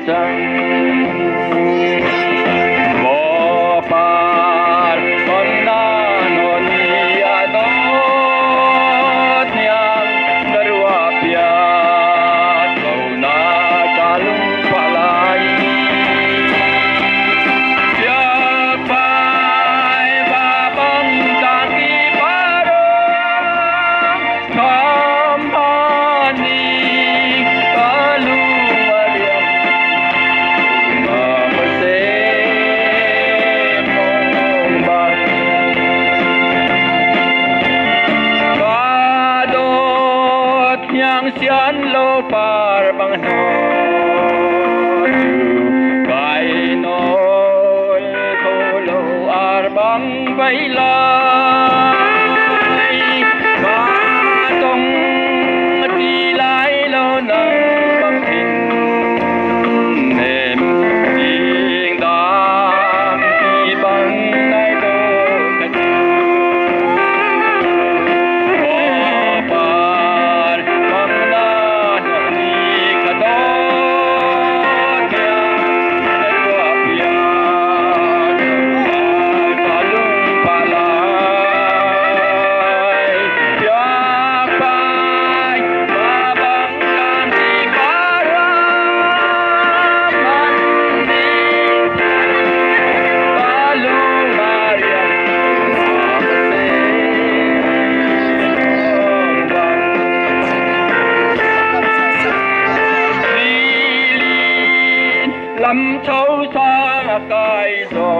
sang mo par con na non ya do nyang karwa pya kau na kalung palai ya pai ba bang tan ki paro kampani kalung yang sian lo par bang no kai no ko lo ar bang bai lai ba tong ti lai lo nang bang tin nem ding dam ti bang nai do ka lâm thấu xa cài gió